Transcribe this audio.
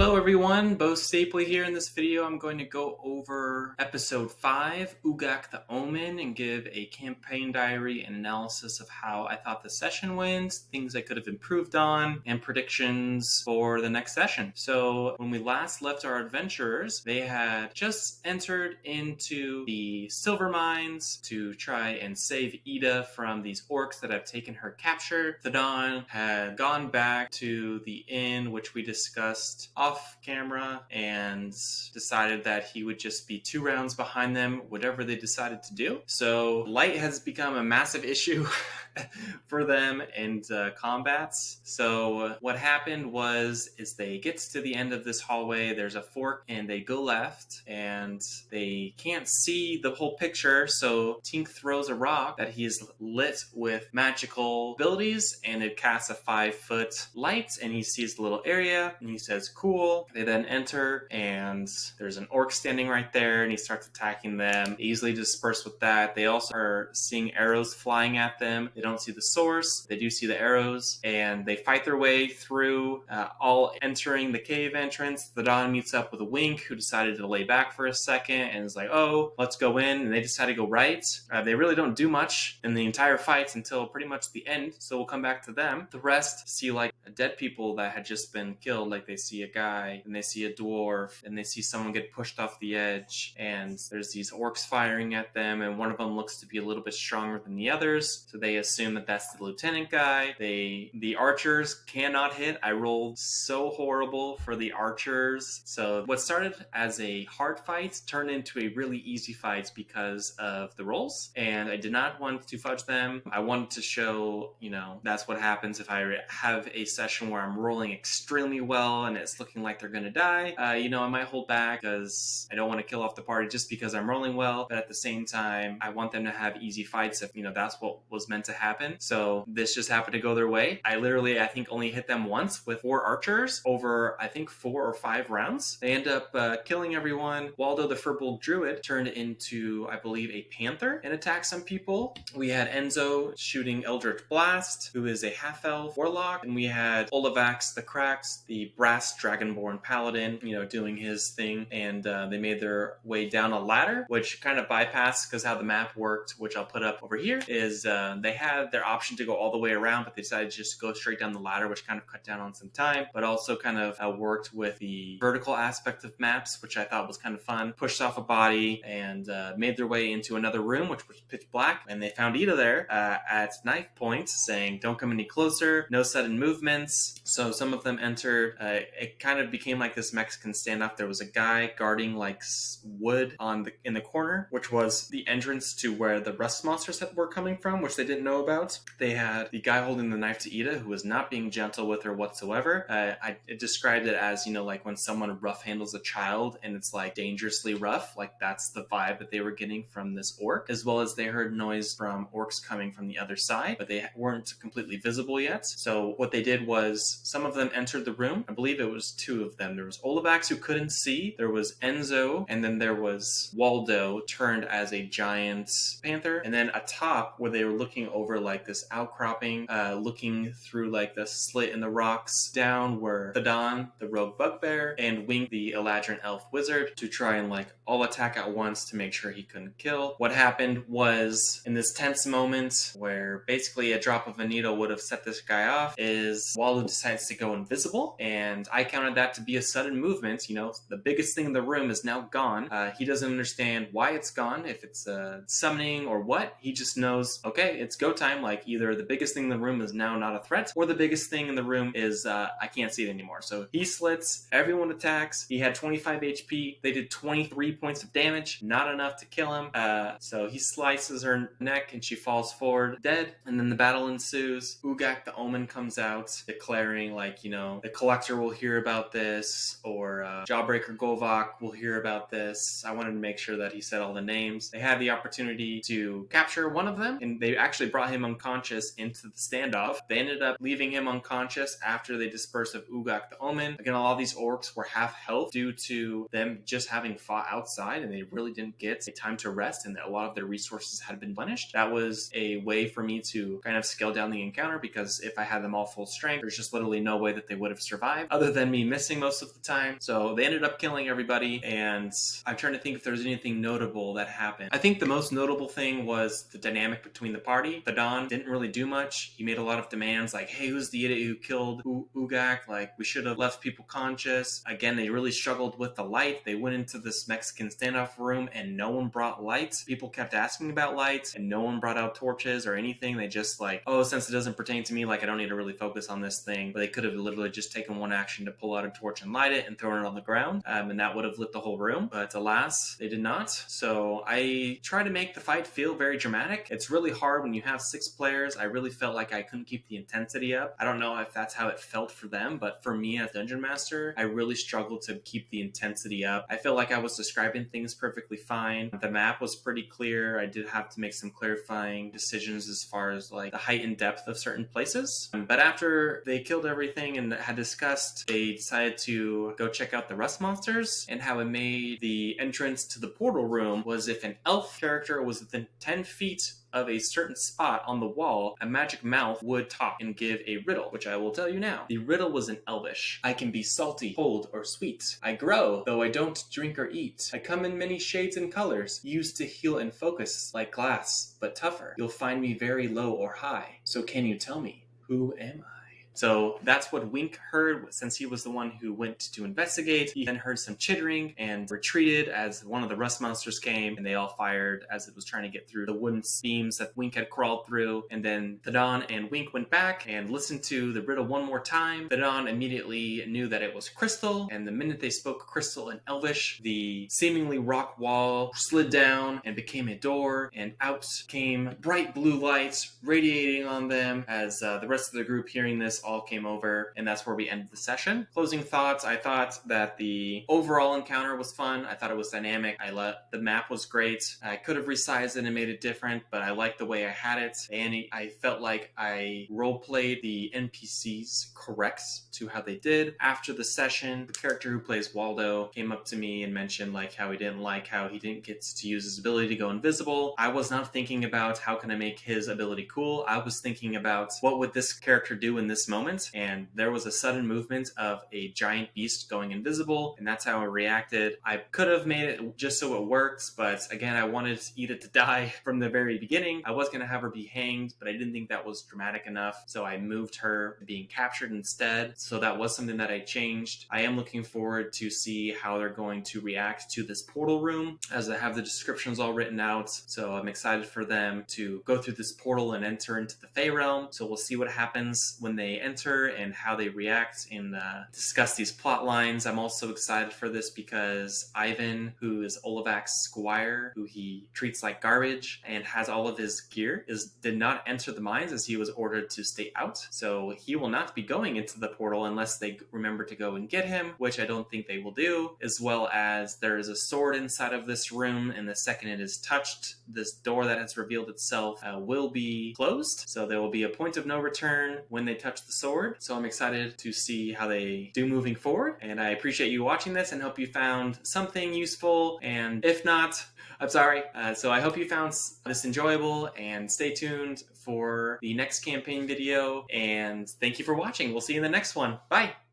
Hello everyone, Bo Stapley here. In this video I'm going to go over episode 5, Ugak the Omen, and give a campaign diary and analysis of how I thought the session went, things I could have improved on, and predictions for the next session. So when we last left our adventurers, they had just entered into the silver mines to try and save Ida from these orcs that have taken her capture. Thadon had gone back to the inn, which we discussed off camera, and decided that he would just be 2 rounds behind them, whatever they decided to do. So light has become a massive issue for them in combats. So what happened is they get to the end of this hallway, there's a fork, and they go left, and they can't see the whole picture, so Tink throws a rock that he is lit with magical abilities, and it casts a 5-foot light, and he sees the little area, and he says, cool. They then enter, and there's an orc standing right there, and he starts attacking them. They easily disperse with that. They also are seeing arrows flying at them. They don't see the source. They do see the arrows, and they fight their way through, all entering the cave entrance. The Dawn meets up with a Wink, who decided to lay back for a second, and is like, oh, let's go in, and they decide to go right. They really don't do much in the entire fight until pretty much the end, so we'll come back to them. The rest see like dead people that had just been killed, like they see a guy, and they see a dwarf, and they see someone get pushed off the edge, and there's these orcs firing at them, and one of them looks to be a little bit stronger than the others, so they assume that that's the lieutenant guy. The archers cannot hit. I rolled so horrible for the archers. So what started as a hard fight turned into a really easy fight because of the rolls, and I did not want to fudge them. I wanted to show, that's what happens if I have a session where I'm rolling extremely well and it's looking like they're gonna die. I might hold back because I don't want to kill off the party just because I'm rolling well, but at the same time, I want them to have easy fights if, that's what was meant to happen. So this just happened to go their way. I think only hit them once with 4 archers over, 4 or 5 rounds. They end up killing everyone. Waldo the Firbolg Druid turned into, I believe, a panther and attacked some people. We had Enzo shooting Eldritch Blast, who is a half-elf warlock, and we had Olavax the Cracks, the brass dragonborn paladin, doing his thing, and they made their way down a ladder, which kind of bypassed, because how the map worked, which I'll put up over here, is they had their option to go all the way around, but they decided to just go straight down the ladder, which kind of cut down on some time, but also kind of worked with the vertical aspect of maps, which I thought was kind of fun. Pushed off a body and made their way into another room, which was pitch black, and they found Ida there at knife point, saying, don't come any closer, no sudden movements. So some of them entered. It kind of became like this Mexican standoff. There was a guy guarding like wood in the corner, which was the entrance to where the rust monsters were coming from, which they didn't know about. They had the guy holding the knife to Ida, who was not being gentle with her whatsoever. I described it as, like when someone rough handles a child and it's like dangerously rough, like that's the vibe that they were getting from this orc, as well as they heard noise from orcs coming from the other side, but they weren't completely visible yet. So what they did was some of them entered the room. I believe it was 2 of them. There was Olavax, who couldn't see, there was Enzo, and then there was Waldo turned as a giant panther, and then atop where they were looking over like this outcropping, looking through like the slit in the rocks, down were Thadon, the rogue bugbear, and Wink, the Eladrin elf wizard, to try and like all attack at once to make sure he couldn't kill. What happened was, in this tense moment where basically a drop of a needle would have set this guy off, is Waldo decides to go invisible, and I counted that to be a sudden movement. The biggest thing in the room is now gone. He doesn't understand why it's gone, if it's summoning or what. He just knows, okay, it's go time. Like either the biggest thing in the room is now not a threat, or the biggest thing in the room is I can't see it anymore. So he slits, everyone attacks. He had 25 HP. They did 23 points of damage, not enough to kill him. So he slices her neck and she falls forward dead, and then the battle ensues. Ugak the Omen comes out declaring like, the Collector will hear about this, or Jawbreaker Govak will hear about this. I wanted to make sure that he said all the names. They had the opportunity to capture one of them, and they actually brought him unconscious into the standoff. They ended up leaving him unconscious after they dispersed of Ugak the Omen. Again, a lot of these orcs were half health due to them just having fought outside, and they really didn't get a time to rest, and a lot of their resources had been replenished. That was a way for me to kind of scale down the encounter, because if I had them all full strength, there's just literally no way that they would have survived, other than me missing most of the time. So they ended up killing everybody, and I'm trying to think if there's anything notable that happened. I think the most notable thing was the dynamic between the party. The Don didn't really do much. He made a lot of demands like, hey, who's the idiot who killed Ugak? Like, we should have left people conscious. Again, they really struggled with the light. They went into this Mexican standoff room and no one brought lights. People kept asking about lights and no one brought out torches or anything. They just like, oh, since it doesn't pertain to me, like I don't need to really focus on this thing. But they could have literally just taken one action to pull out a torch and light it and thrown it on the ground, and that would have lit the whole room. But alas, they did not. So I try to make the fight feel very dramatic. It's really hard when you have 6 players. I really felt like I couldn't keep the intensity up. I don't know if that's how it felt for them, but for me as Dungeon Master, I really struggled to keep the intensity up. I felt like I was describing things perfectly fine. The map was pretty clear. I did have to make some clarifying decisions as far as like the height and depth of certain places. But after they killed everything and had discussed, they decided to go check out the rust monsters, and how it made the entrance to the portal room was if an elf character was within 10 feet of a certain spot on the wall, a magic mouth would talk and give a riddle, which I will tell you now. The riddle was in Elvish. I can be salty, cold, or sweet. I grow, though I don't drink or eat. I come in many shades and colors, used to heal and focus, like glass, but tougher. You'll find me very low or high. So can you tell me, who am I? So that's what Wink heard, since he was the one who went to investigate. He then heard some chittering and retreated as one of the rust monsters came, and they all fired as it was trying to get through the wooden beams that Wink had crawled through. And then Thadon and Wink went back and listened to the riddle one more time. Thadon immediately knew that it was crystal, and the minute they spoke crystal in Elvish, the seemingly rock wall slid down and became a door, and out came bright blue lights radiating on them as the rest of the group, hearing this, all came over, and that's where we ended the session. Closing thoughts, I thought that the overall encounter was fun. I thought it was dynamic. The map was great. I could have resized it and made it different, but I liked the way I had it, and I felt like I role-played the NPCs correct to how they did. After the session, the character who plays Waldo came up to me and mentioned like how he didn't like how he didn't get to use his ability to go invisible. I was not thinking about how can I make his ability cool. I was thinking about what would this character do in this moment, and there was a sudden movement of a giant beast going invisible, and that's how I reacted. I could have made it just so it works, but again, I wanted Edith to die from the very beginning. I was going to have her be hanged, but I didn't think that was dramatic enough, so I moved her to being captured instead. So that was something that I changed. I am looking forward to see how they're going to react to this portal room, as I have the descriptions all written out, so I'm excited for them to go through this portal and enter into the Fey Realm. So we'll see what happens when they enter and how they react and discuss these plot lines. I'm also excited for this because Ivan, who is Olivac's squire, who he treats like garbage and has all of his gear, did not enter the mines as he was ordered to stay out. So he will not be going into the portal unless they remember to go and get him, which I don't think they will do, as well as there is a sword inside of this room, and the second it is touched, this door that has revealed itself will be closed. So there will be a point of no return when they touch the sword. So I'm excited to see how they do moving forward, and I appreciate you watching this and hope you found something useful, and if not, I'm sorry. So I hope you found this enjoyable, and stay tuned for the next campaign video, and thank you for watching. We'll see you in the next one. Bye!